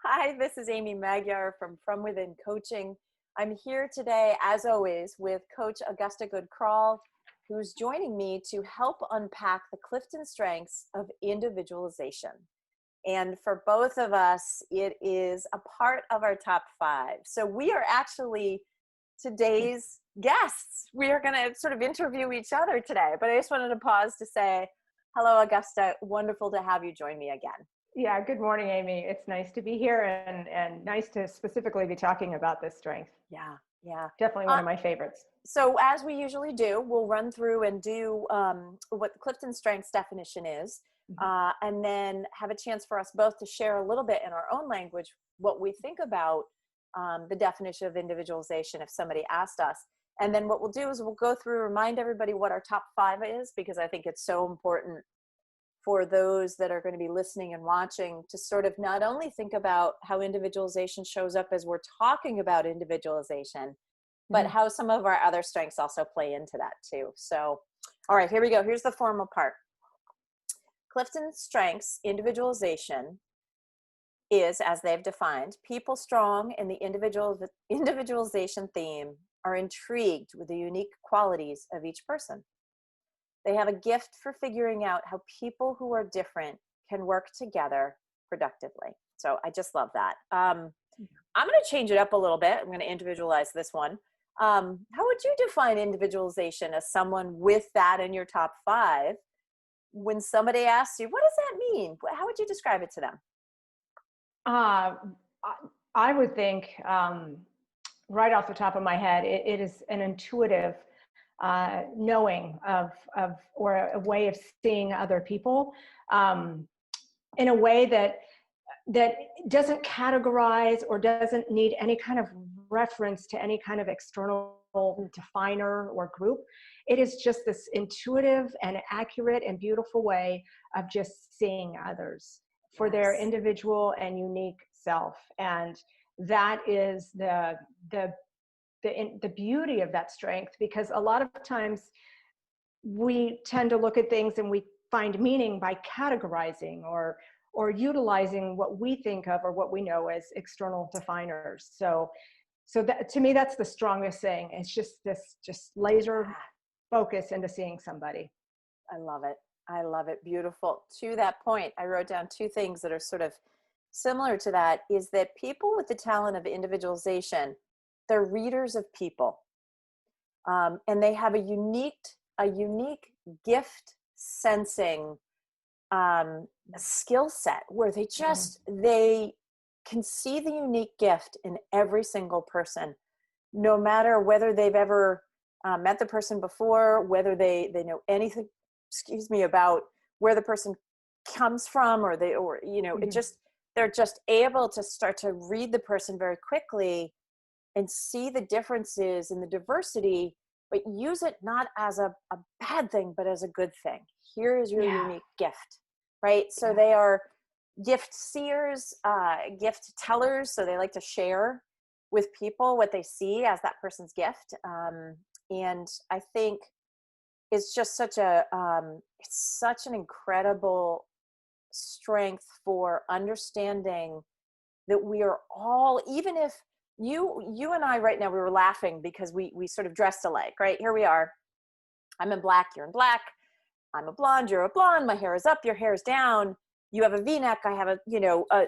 Hi, this is Amy Magyar from FromWithin Coaching. I'm here today, as always, with Coach Augusta Goodcrawl, who's joining me to help unpack the CliftonStrengths of individualization. And for both of us, it is a part of our top 5. So we are actually today's guests. We are going to sort of interview each other today, but I just wanted to pause to say, hello, Augusta. Wonderful to have you join me again. Yeah, good morning, Amy. It's nice to be here and nice to specifically be talking about this strength. Yeah. Definitely one of my favorites. So as we usually do, we'll run through and do what the CliftonStrengths definition is, and then have a chance for us both to share a little bit in our own language what we think about the definition of individualization if somebody asked us. And then what we'll do is we'll go through, remind everybody what our top 5 is, because I think it's so important for those that are going to be listening and watching to sort of not only think about how individualization shows up as we're talking about individualization, but how some of our other strengths also play into that too. So, all right, here we go. Here's the formal part. CliftonStrengths individualization is, as they've defined, people strong in the individualization theme are intrigued with the unique qualities of each person. They have a gift for figuring out how people who are different can work together productively. So I just love that. I'm going to change it up a little bit. I'm going to individualize this one. How would you define individualization as someone with that in your top 5? When somebody asks you, what does that mean? How would you describe it to them? I would think right off the top of my head, it is an intuitive knowing of or a way of seeing other people in a way that doesn't categorize or doesn't need any kind of reference to any kind of external definer or group. It is just this intuitive and accurate and beautiful way of just seeing others for their individual and unique self. And that is the beauty of that strength, because a lot of times we tend to look at things and we find meaning by categorizing or utilizing what we think of or what we know as external definers. So that, to me, that's the strongest thing. It's just laser focus into seeing somebody. I love it. I love it. Beautiful. To that point, I wrote down 2 things that are sort of similar to that, is that people with the talent of individualization, they're readers of people. And they have a unique gift sensing skill set where they they can see the unique gift in every single person, no matter whether they've ever met the person before, whether they know anything, about where the person comes from, they're just able to start to read the person very quickly and see the differences in the diversity, but use it not as a bad thing, but as a good thing. Here is your unique gift, right? So they are gift seers, gift tellers. So they like to share with people what they see as that person's gift. And I think it's just such an incredible strength for understanding that we are all, even if you and I right now, we were laughing because we sort of dressed alike, right? Here we are. I'm in black, you're in black. I'm a blonde, you're a blonde. My hair is up, your hair is down. You have a V-neck, I have a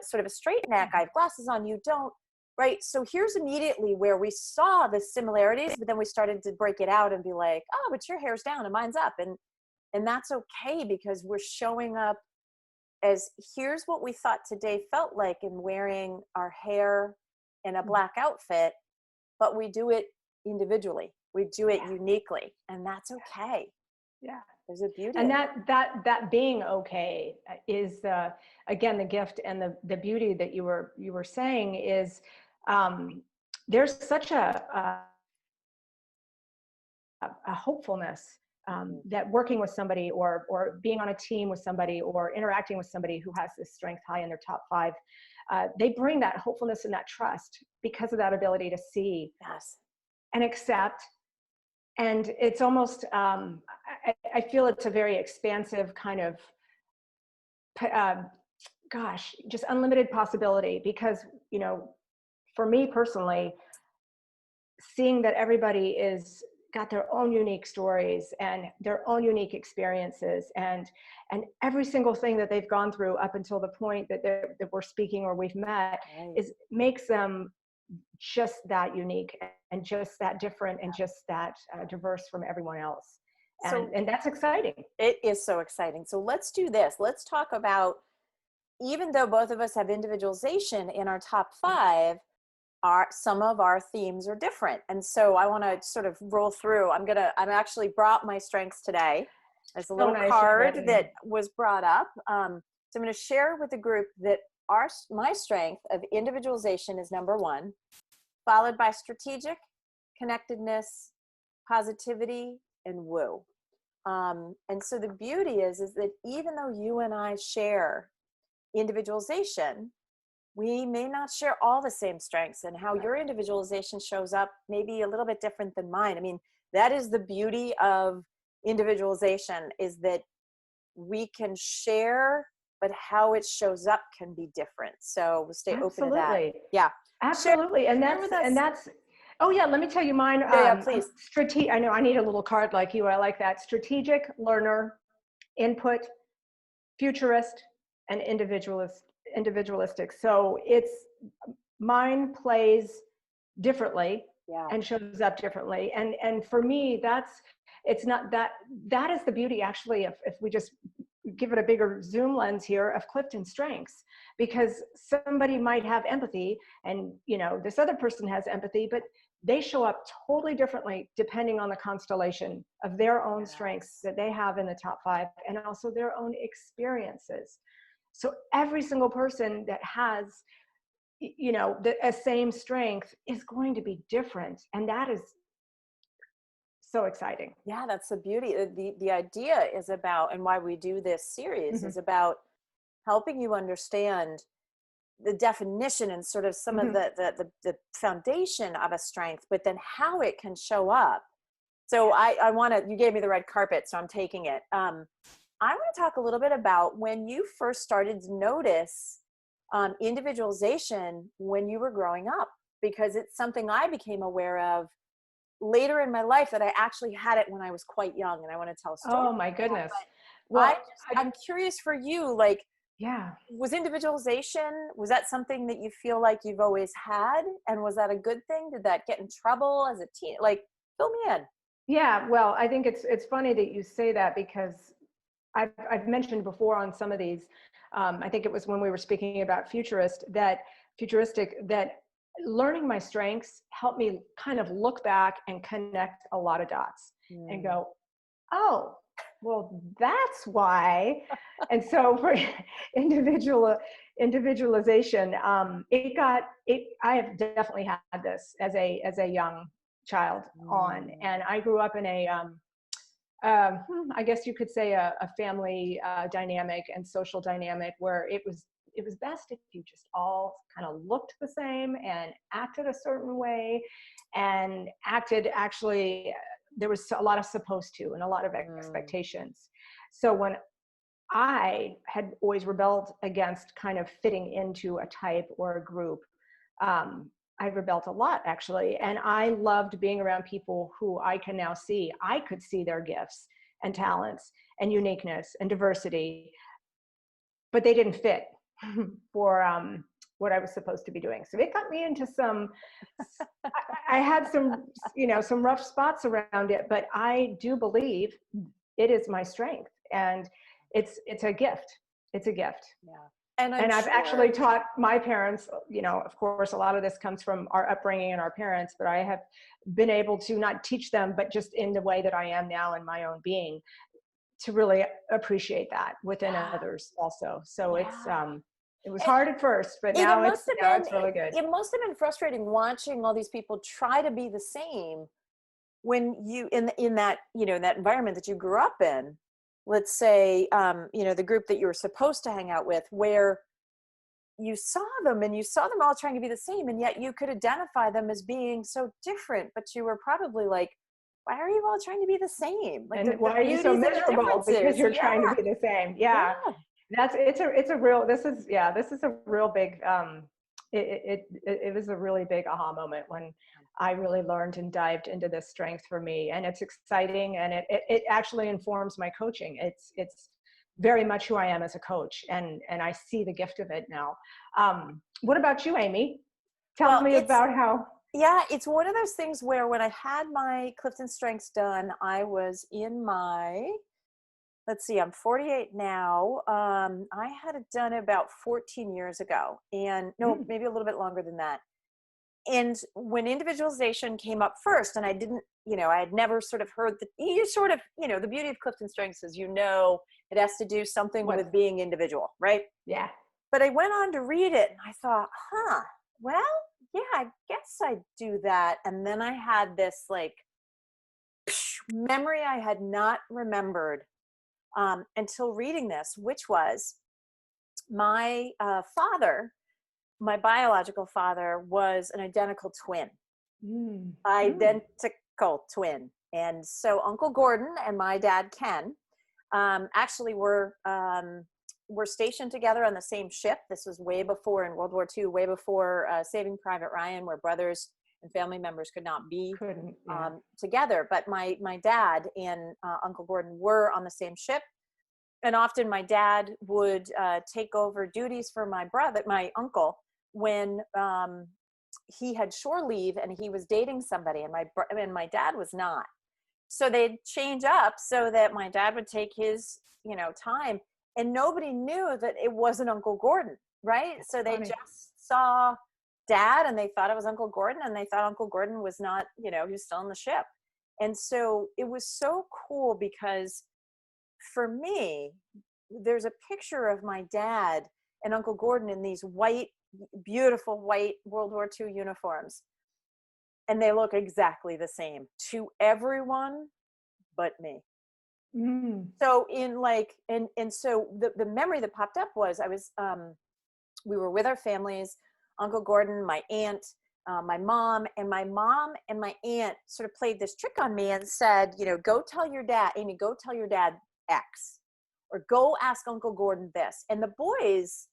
sort of a straight neck. I have glasses on, you don't, right? So here's immediately where we saw the similarities, but then we started to break it out and be like, oh, but your hair's down and mine's up. And that's okay, because we're showing up as here's what we thought today felt like in wearing our hair in a black outfit, but we do it individually. We do it uniquely, and that's okay. Yeah. There's a beauty. And that being okay is again, the gift and the beauty that you were saying is there's such a hopefulness that working with somebody or being on a team with somebody or interacting with somebody who has this strength high in their top 5, they bring that hopefulness and that trust because of that ability to see and accept. And it's almost, I feel it's a very expansive kind of gosh, just unlimited possibility, because, you know, for me personally, seeing that everybody is got their own unique stories and their own unique experiences, and every single thing that they've gone through up until the point that that we're speaking or we've met, Right. is makes them just that unique and just that different and just that diverse from everyone else. So And that's exciting. it is so exciting. So let's do this. Let's talk about, even though both of us have individualization in our top 5, some of our themes are different. And so I want to sort of roll through. I'm actually brought my strengths today. There's a little nice, card that was brought up. So I'm going to share with the group that my strength of individualization is number 1, followed by strategic, connectedness, positivity, and woo. And so the beauty is that even though you and I share individualization, we may not share all the same strengths, and how your individualization shows up may be a little bit different than mine. I mean, that is the beauty of individualization, is that we can share, but how it shows up can be different. So we'll stay open to that. Yeah. Absolutely. And that's, oh yeah, let me tell you mine. Yeah, please. I know I need a little card like you. I like that. Strategic, learner, input, futurist, and individualistic. So mine plays differently and shows up differently. And for me, it's not that is the beauty, actually, if we just give it a bigger zoom lens here, of CliftonStrengths, because somebody might have empathy, and, you know, this other person has empathy, but they show up totally differently depending on the constellation of their own strengths that they have in the top 5, and also their own experiences. So every single person that has, you know, a same strength is going to be different. And that is so exciting. Yeah, that's the beauty. The idea is about, and why we do this series is about helping you understand the definition and sort of some of the foundation of a strength, but then how it can show up. So I want to, you gave me the red carpet, so I'm taking it. I want to talk a little bit about when you first started to notice individualization when you were growing up, because it's something I became aware of later in my life, that I actually had it when I was quite young, and I want to tell a story. Oh my goodness. Well, I'm curious for you, like, yeah, was individualization, was that something that you feel like you've always had? And was that a good thing? Did that get in trouble as a teen? Like, fill me in. Yeah, well, I think it's funny that you say that, because I've mentioned before on some of these, I think it was when we were speaking about futuristic, that learning my strengths helped me kind of look back and connect a lot of dots and go, oh, well, that's why. And so for individualization, I have definitely had this as a young child on, and I grew up in a, I guess you could say a family dynamic and social dynamic where it was best if you just all kind of looked the same and acted a certain way, and acted, actually, there was a lot of supposed to and a lot of expectations. So when I had always rebelled against kind of fitting into a type or a group, I rebelled a lot, actually. And I loved being around people who I can now see. I could see their gifts and talents and uniqueness and diversity, but they didn't fit for what I was supposed to be doing. So it got me into I had some, you know, some rough spots around it, but I do believe it is my strength, and it's a gift. It's a gift. Yeah. And I've actually taught my parents, you know, of course, a lot of this comes from our upbringing and our parents, but I have been able to not teach them, but just in the way that I am now in my own being, to really appreciate that within others also. So it was hard at first, but now it's really good. It must have been frustrating watching all these people try to be the same when you, in that, you know, that environment that you grew up in. Let's say, you know, the group that you were supposed to hang out with, where you saw them all trying to be the same, and yet you could identify them as being so different, but you were probably like, why are you all trying to be the same? Like, and why are you so miserable? Because you're trying to be the same. Yeah. It's a real, this is a real big, it was a really big aha moment when I really learned and dived into this strength for me. And it's exciting, and it actually informs my coaching. It's very much who I am as a coach, and I see the gift of it now. What about you, Amy? Tell Well, me about how. yeah, it's one of those things where when I had my CliftonStrengths done, I was in my, let's see, I'm 48 now. I had it done about 14 years ago, and no, Mm, maybe a little bit longer than that. And when individualization came up first, and I didn't, I had never sort of heard the beauty of CliftonStrengths is, it has to do something what? with being individual, right? Yeah. But I went on to read it and I thought, well, yeah, I guess I do that. And then I had this like memory I had not remembered until reading this, which was my father, my biological father, was an identical twin. Mm, mm, Identical twin. And so Uncle Gordon and my dad Ken actually were stationed together on the same ship. This was way before, in World War II, way before Saving Private Ryan, where brothers and family members could not be couldn't, yeah. together. But my dad and Uncle Gordon were on the same ship. And often my dad would take over duties for my uncle, when he had shore leave and he was dating somebody, and my dad was not. So they'd change up so that my dad would take his, time, and nobody knew that it wasn't Uncle Gordon, right? That's So they funny. just saw dad and they thought it was Uncle Gordon, and they thought Uncle Gordon was not, he was still on the ship. And so it was so cool because for me, there's a picture of my dad and Uncle Gordon in these beautiful white World War II uniforms. And they look exactly the same to everyone but me. Mm, So and so the memory that popped up was we were with our families, Uncle Gordon, my aunt, my mom, and my aunt sort of played this trick on me and said, go tell your dad, Amy, go tell your dad X, or go ask Uncle Gordon this. And the boys,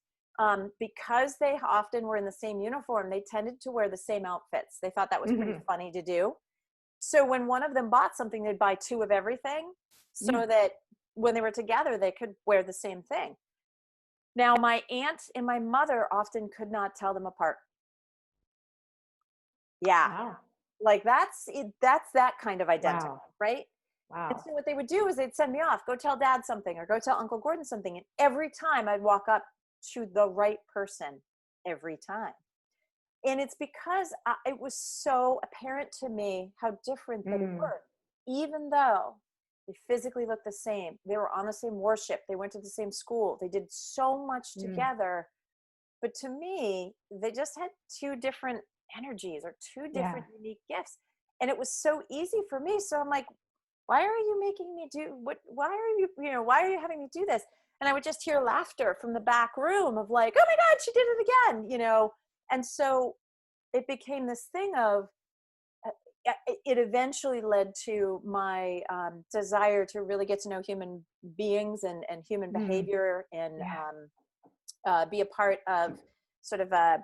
because they often were in the same uniform, they tended to wear the same outfits. They thought that was pretty mm, funny to do. So when one of them bought something, they'd buy two of everything so mm. that when they were together, they could wear the same thing. Now, my aunt and my mother often could not tell them apart. Yeah. Wow. Like that's it, that's that kind of identical, Wow. right? And Wow. so what they would do is they'd send me off, go tell dad something or go tell Uncle Gordon something. And every time I'd walk up to the right person every time. And it's because it was so apparent to me how different they Mm, were, even though they physically looked the same. They were on the same warship. They went to the same school. They did so much mm. together. But to me, they just had two different energies or two Yeah. different unique gifts. And it was so easy for me. So I'm like, why are you making me do why are you having me do this? And I would just hear laughter from the back room of like, oh my God, she did it again. And so it became this thing of it eventually led to my desire to really get to know human beings and human Mm, behavior, and yeah. be a part of sort of a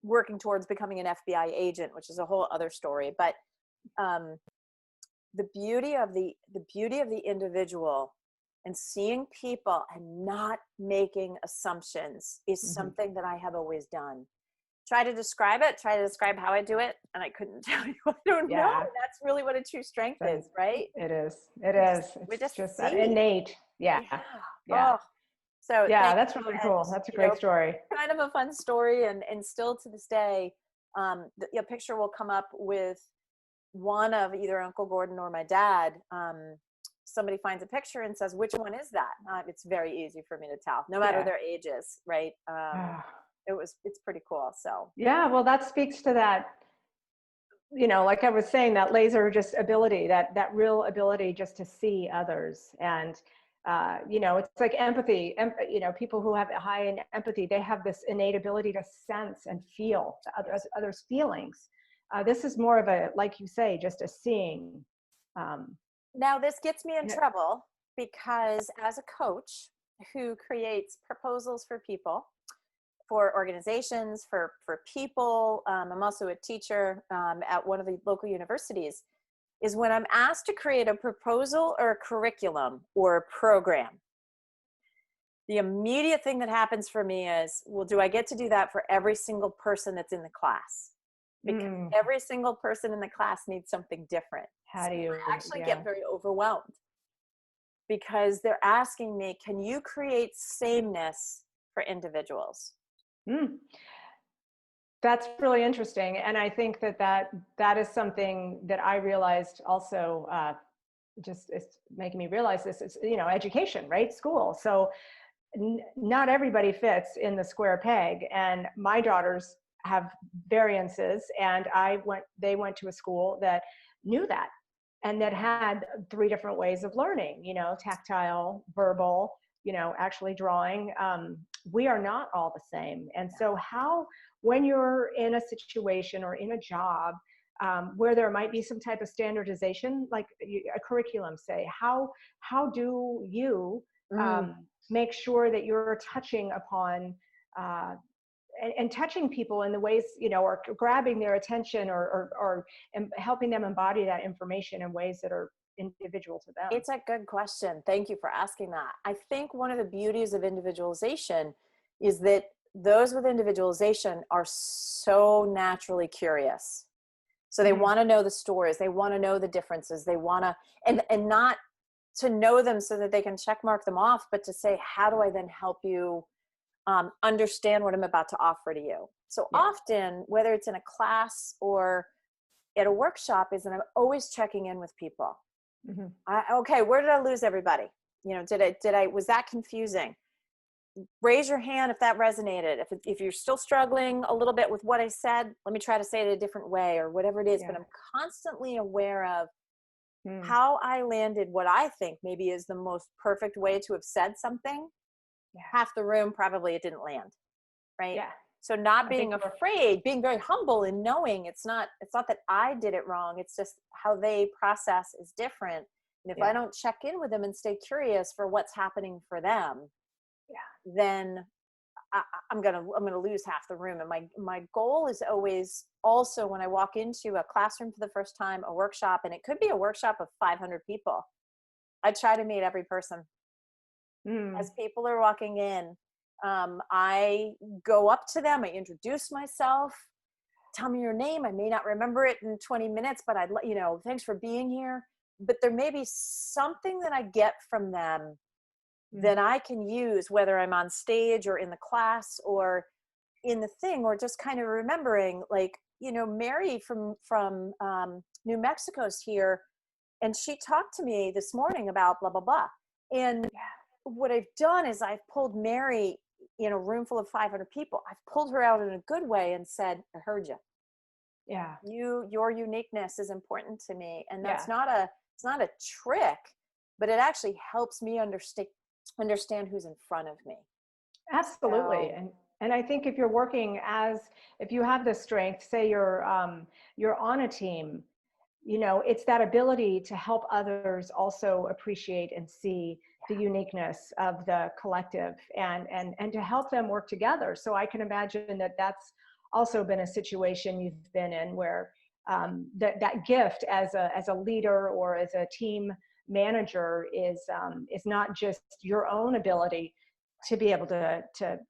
working towards becoming an FBI agent, which is a whole other story. But um, the beauty of the individual and seeing people and not making assumptions is Mm-hmm. something that I have always done. Try to describe how I do it, and I couldn't tell you. I don't know. Yeah. That's really what a true strength Then is, right? it is. It we just is. we It's just just that see. innate. Yeah. Yeah. Yeah. Oh, so Yeah. thank That's you. really And cool. That's a great story. kind of a fun story, and still to this day, the picture will come up with one of either Uncle Gordon or my dad. Somebody finds a picture and says, which one is that? It's very easy for me to tell, no matter Yeah. their ages, right? Ah. It's pretty cool. So Yeah. Well, that speaks to that, like I was saying, that laser just ability, that real ability just to see others. And, it's like empathy. People who have high in empathy, they have this innate ability to sense and feel others' feelings. This is more of a, like you say, just a seeing. now this gets me in Yeah. trouble because as a coach, who creates proposals for people, for organizations, for people. I'm also a teacher at one of the local universities. Is when I'm asked to create a proposal or a curriculum or a program, the immediate thing that happens for me is, well, do I get to do that for every single person that's in the class? Because every single person in the class needs something different. How do you, I actually get very overwhelmed because they're asking me, can you create sameness for individuals? That's really interesting. And I think that is something that I realized also, just it's making me realize this is, education, right? School. So not everybody fits in the square peg, and my daughters have variances, and they went to a school that knew that, and that had 3 different ways of learning, tactile, verbal, actually drawing. We are not all the same. And so when you're in a situation or in a job where there might be some type of standardization, like a curriculum, say, how do you make sure that you're touching upon and touching people in the ways, or grabbing their attention or helping them embody that information in ways that are individual to them? It's a good question. Thank you for asking that. I think one of the beauties of individualization is that those with individualization are so naturally curious. So they want to know the stories. They want to know the differences. They want to, and not to know them so that they can check mark them off, but to say, how do I then help you understand what I'm about to offer to you? So often, whether it's in a class or at a workshop, is that I'm always checking in with people. Okay, where did I lose everybody? Was that confusing? Raise your hand if that resonated. If you're still struggling a little bit with what I said, let me try to say it a different way, or whatever it is. But I'm constantly aware of how I landed what I think maybe is the most perfect way to have said something. Half the room, probably it didn't land. Right. Yeah. So not being afraid, being very humble and knowing it's not that I did it wrong. It's just how they process is different. And if I don't check in with them and stay curious for what's happening for them, then I'm gonna lose half the room. And my goal is always also, when I walk into a classroom for the first time, a workshop, and it could be a workshop of 500 people, I try to meet every person. As people are walking in, I go up to them, I introduce myself, tell me your name. I may not remember it in 20 minutes, but I'd let you know, thanks for being here. But there may be something that I get from them that I can use, whether I'm on stage or in the class or in the thing, or just kind of remembering, like, Mary from New Mexico's here, and she talked to me this morning about blah, blah, blah. And what I've done is I've pulled Mary in a room full of 500 people. I've pulled her out in a good way and said, I heard you. Yeah. Your uniqueness is important to me. And that's it's not a trick, but it actually helps me understand who's in front of me. Absolutely. And I think if you're working if you have the strength, say you're on a team, it's that ability to help others also appreciate and see the uniqueness of the collective and to help them work together. So I can imagine that that's also been a situation you've been in where that gift as a leader or as a team manager is not just your own ability to be able to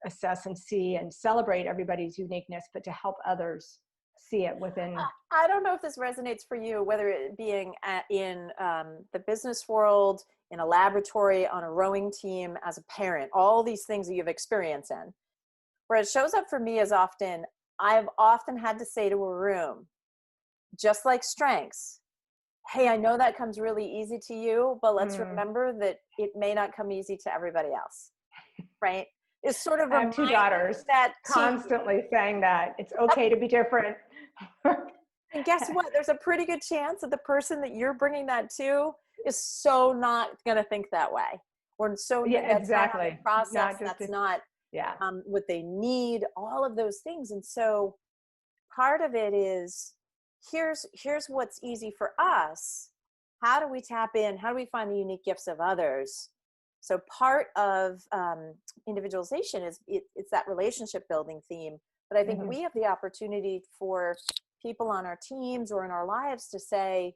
assess and see and celebrate everybody's uniqueness, but to help others see it within. I don't know if this resonates for you, whether it being in the business world, in a laboratory, on a rowing team, as a parent, all these things that you have experience in. Where it shows up for me is I've often had to say to a room, just like strengths, hey, I know that comes really easy to you, but let's remember that it may not come easy to everybody else, right? It's sort of I have 2 daughters that constantly saying that it's okay to be different. And guess what? There's a pretty good chance that the person that you're bringing that to is so not going to think that way, or so exactly. Process that's not what they need. All of those things, and so part of it is here's what's easy for us. How do we tap in? How do we find the unique gifts of others So part of individualization is it's that relationship building theme. But I think we have the opportunity for people on our teams or in our lives to say,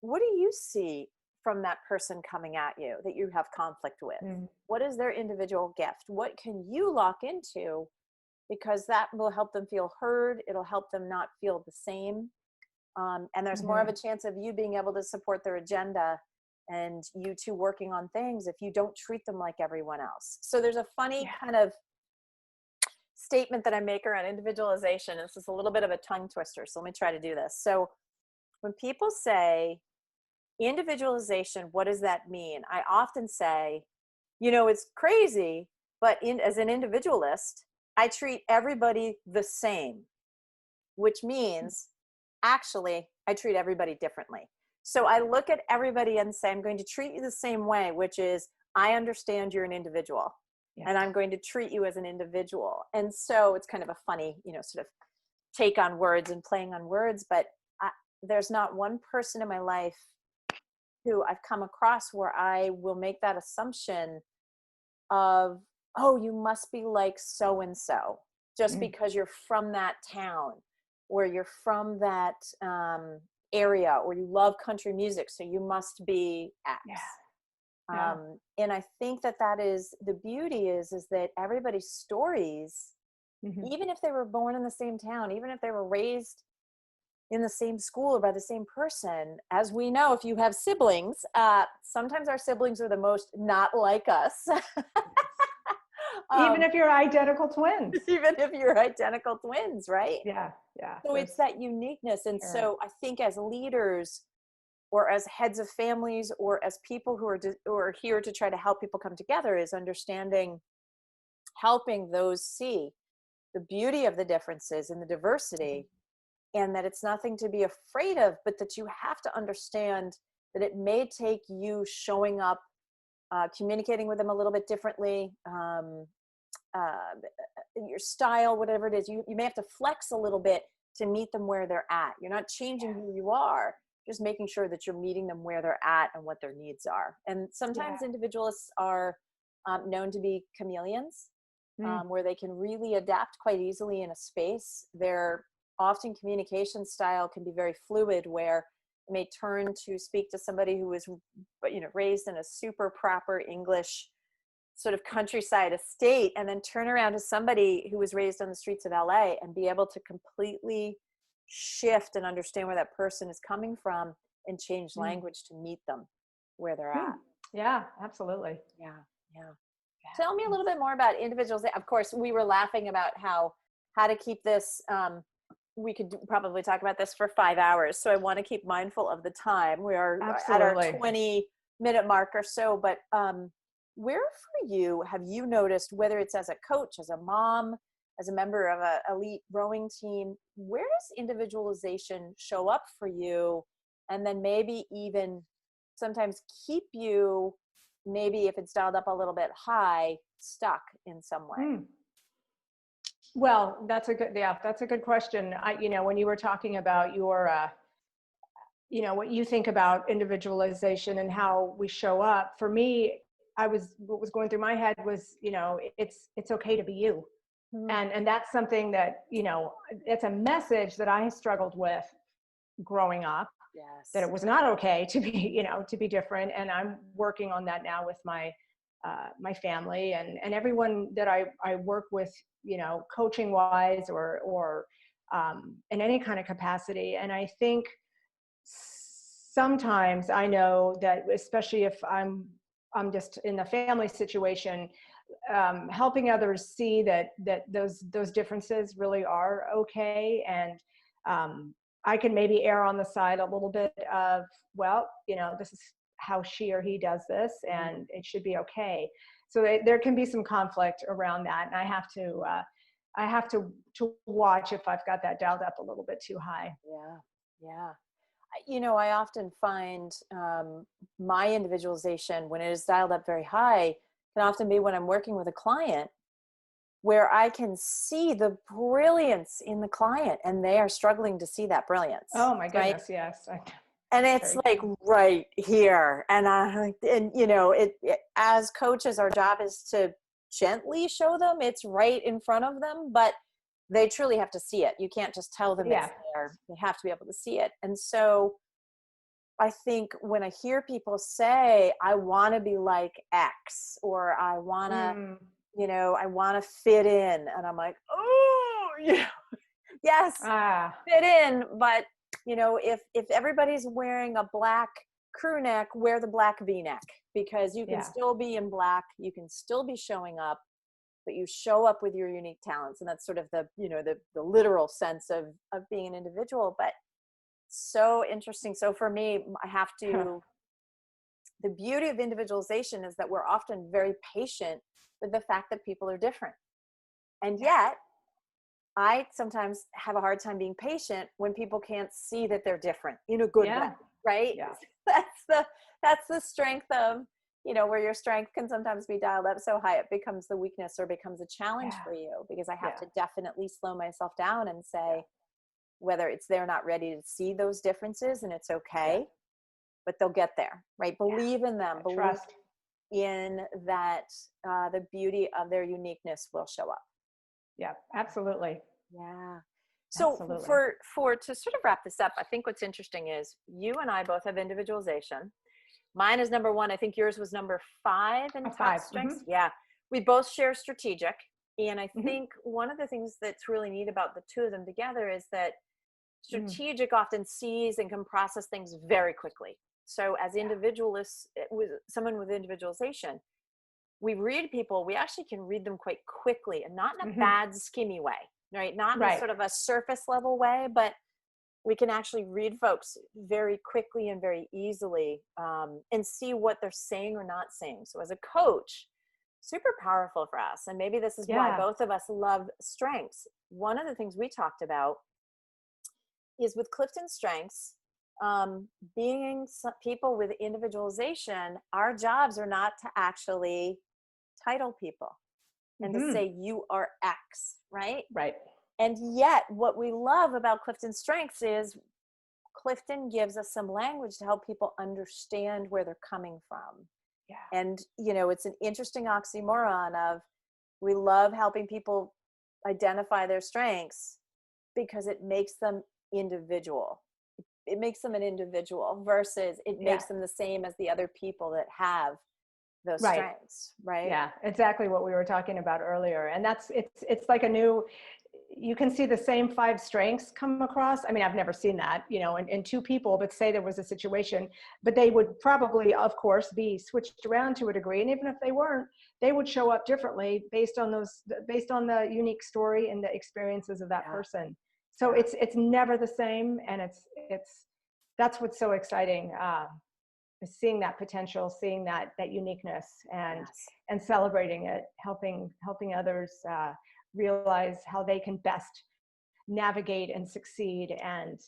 what do you see from that person coming at you that you have conflict with? What is their individual gift? What can you lock into? Because that will help them feel heard. It'll help them not feel the same. And there's more of a chance of you being able to support their agenda and you two working on things if you don't treat them like everyone else. So there's a funny kind of statement that I make around individualization. This is a little bit of a tongue twister, so let me try to do this. So when people say individualization, what does that mean? I often say, it's crazy, but as an individualist, I treat everybody the same, which means actually I treat everybody differently. So I look at everybody and say, I'm going to treat you the same way, which is I understand you're an individual and I'm going to treat you as an individual. And so it's kind of a funny, sort of take on words and playing on words, but there's not one person in my life who I've come across where I will make that assumption of, oh, you must be like so-and-so just because you're from that town or you're from that area or you love country music, so you must be X. And I think that is the beauty is that everybody's stories, even if they were born in the same town, even if they were raised in the same school or by the same person, as we know, if you have siblings, sometimes our siblings are the most not like us. Even if you're identical twins. Even if you're identical twins, right? Yeah. So it's that uniqueness. And so I think as leaders or as heads of families or as people who are here to try to help people come together is understanding, helping those see the beauty of the differences and the diversity, and that it's nothing to be afraid of, but that you have to understand that it may take you showing up, communicating with them a little bit differently, your style, whatever it is, you may have to flex a little bit to meet them where they're at. You're not changing who you are, just making sure that you're meeting them where they're at and what their needs are. And sometimes individualists are known to be chameleons, where they can really adapt quite easily in a space. Their often communication style can be very fluid, where it may turn to speak to somebody who was, raised in a super proper English sort of countryside estate, and then turn around to somebody who was raised on the streets of LA and be able to completely shift and understand where that person is coming from and change language to meet them where they're at. Yeah, absolutely. Yeah. Tell me a little bit more about individuals. Of course, we were laughing about how to keep this, we could probably talk about this for 5 hours. So I want to keep mindful of the time. We are at our 20-minute mark or so, but where for you have you noticed, whether it's as a coach, as a mom, as a member of an elite rowing team, where does individualization show up for you? And then maybe even sometimes keep you, maybe if it's dialed up a little bit high, stuck in some way? Well, that's a good question. When you were talking about your, what you think about individualization and how we show up, for me, what was going through my head was, it's okay to be you. And that's something that, it's a message that I struggled with growing up. Yes. That it was not okay to be, to be different. And I'm working on that now with my family and everyone that I work with, coaching wise or in any kind of capacity. And I think sometimes I know that, especially if I'm just in a family situation, helping others see that those differences really are okay. And I can maybe err on the side a little bit of, well, this is how she or he does this and it should be okay. So there can be some conflict around that. And I have to watch if I've got that dialed up a little bit too high. Yeah. I often find my individualization, when it is dialed up very high, can often be when I'm working with a client where I can see the brilliance in the client and they are struggling to see that brilliance. Oh my goodness, right? yes. And it's Very like true. right here. And you know, as coaches, our job is to gently show them it's right in front of them, but they truly have to see it. You can't just tell them it's Yeah. there. They have to be able to see it. And so I think when I hear people say, I want to be like X, or I want to, Mm. you know, I want to fit in. And I'm like, oh, yeah, yes, Ah, fit in. But, you know, if everybody's wearing a black crew neck, wear the black V-neck, because you can yeah. still be in black. You can still be showing up, but you show up with your unique talents. And that's sort of the, you know, the literal sense of being an individual. But so interesting. So for me, I have to, the beauty of individualization is that we're often very patient with the fact that people are different. And Yeah. yet, I sometimes have a hard time being patient when people can't see that they're different in a good way, Yeah. right? Yeah. That's the strength of, you know, where your strength can sometimes be dialed up so high it becomes the weakness or becomes a challenge Yeah. for you, because I have Yeah. to definitely slow myself down and Yeah. say, whether it's they're not ready to see those differences and it's Yeah. okay, but they'll get there, right? Yeah. Believe in them, I believe trust. in that the beauty of their uniqueness will show up. Yeah. Absolutely. Yeah. So Absolutely. for to sort of wrap this up, I think what's interesting is you and I both have individualization. Mine is number one. I think yours was number 5 in A top 5. strengths. Yeah. We both share strategic. And I Mm-hmm. think one of the things that's really neat about the two of them together is that Mm. strategic often sees and can process things very quickly. So as Yeah. individualists, with someone with individualization, we read people, we actually can read them quite quickly, and not in a Mm-hmm. bad skinny way, right? Not in a Right. sort of a surface level way, but we can actually read folks very quickly and very easily, and see what they're saying or not saying. So as a coach, super powerful for us. And maybe this is why Yeah. both of us love strengths. One of the things we talked about is with CliftonStrengths, being people with individualization, our jobs are not to actually title people and to Mm-hmm. say you are X, right? Right. And yet what we love about CliftonStrengths is Clifton gives us some language to help people understand where they're coming from. Yeah. And, you know, it's an interesting oxymoron of, we love helping people identify their strengths because it makes them individual. It makes them an individual versus it Yeah. makes them the same as the other people that have those Right. strengths, right? Yeah, exactly what we were talking about earlier. And that's it's like a new, you can see the same 5 strengths come across. I mean, I've never seen that, you know, in 2 people, but say there was a situation, but they would probably, of course, be switched around to a degree. And even if they weren't, they would show up differently based on based on the unique story and the experiences of that Yeah. person. So Yeah. it's never the same. And that's what's so exciting. Seeing that potential, seeing that uniqueness, Yes. and celebrating it, helping others realize how they can best navigate and succeed. And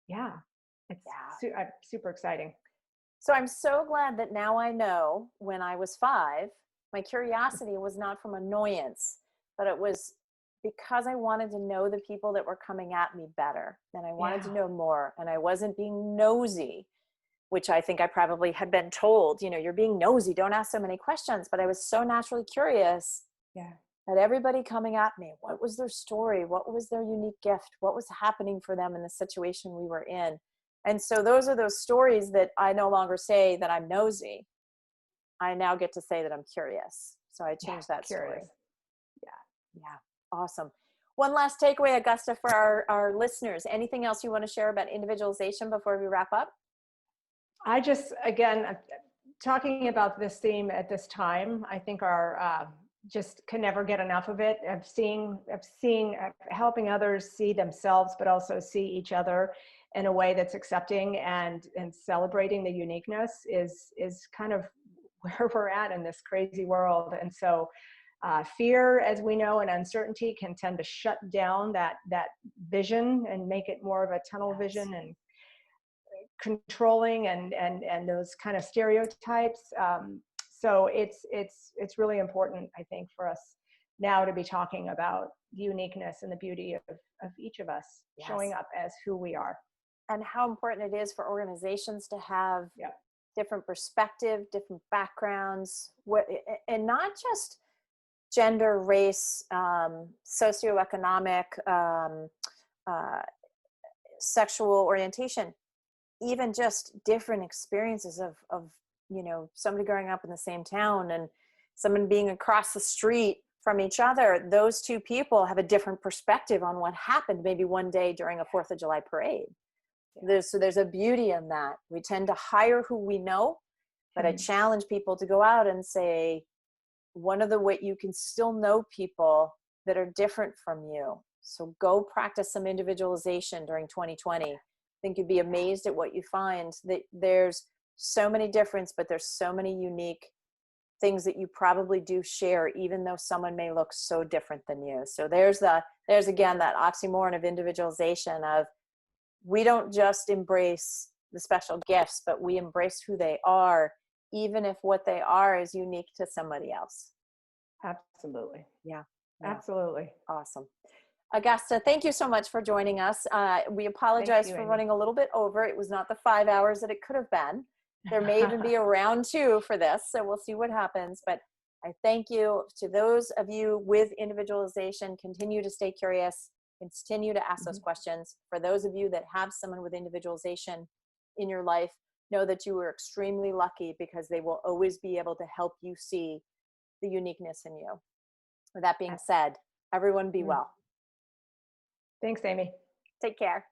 yeah, it's Yeah. super exciting. So I'm so glad that now I know when I was 5, my curiosity was not from annoyance, but it was because I wanted to know the people that were coming at me better, and I wanted Yeah, to know more, and I wasn't being nosy, which I think I probably had been told, you know, you're being nosy, don't ask so many questions. But I was so naturally curious yeah, at everybody coming at me. What was their story? What was their unique gift? What was happening for them in the situation we were in? And so those are those stories that I no longer say that I'm nosy. I now get to say that I'm curious. So I yeah. changed that Curious. story. Yeah. Yeah. Awesome. One last takeaway, Augusta, for our listeners. Anything else you want to share about individualization before we wrap up? I just, again, talking about this theme at this time, I think our just can never get enough of it, helping others see themselves, but also see each other in a way that's accepting and celebrating the uniqueness is kind of where we're at in this crazy world. And so fear, as we know, and uncertainty can tend to shut down that vision and make it more of a tunnel Yes. vision and controlling and those kind of stereotypes. So it's really important, I think, for us now to be talking about the uniqueness and the beauty of each of us Yes. showing up as who we are. and how important it is for organizations to have Yeah. different perspective, different backgrounds, and not just gender, race, socioeconomic, uh, sexual orientation, even just different experiences of somebody growing up in the same town and someone being across the street from each other. Those two people have a different perspective on what happened maybe one day during a 4th of July parade. So there's a beauty in that. We tend to hire who we know, but I challenge people to go out and say, one of the way you can still know people that are different from you. So go practice some individualization during 2020. I think you'd be amazed at what you find, that there's so many difference, but there's so many unique things that you probably do share, even though someone may look so different than you. So there's again, that oxymoron of individualization of, we don't just embrace the special gifts, but we embrace who they are, even if what they are is unique to somebody else. Absolutely. Yeah. Absolutely. Awesome. Augusta, thank you so much for joining us. We apologize for running a little bit over. It was not the 5 hours that it could have been. There may even be a round 2 for this, so we'll see what happens. But I thank you. To those of you with individualization, continue to stay curious, continue to ask those questions. For those of you that have someone with individualization in your life, know that you are extremely lucky, because they will always be able to help you see the uniqueness in you. With that being said, everyone be well. Thanks, Amy. Take care.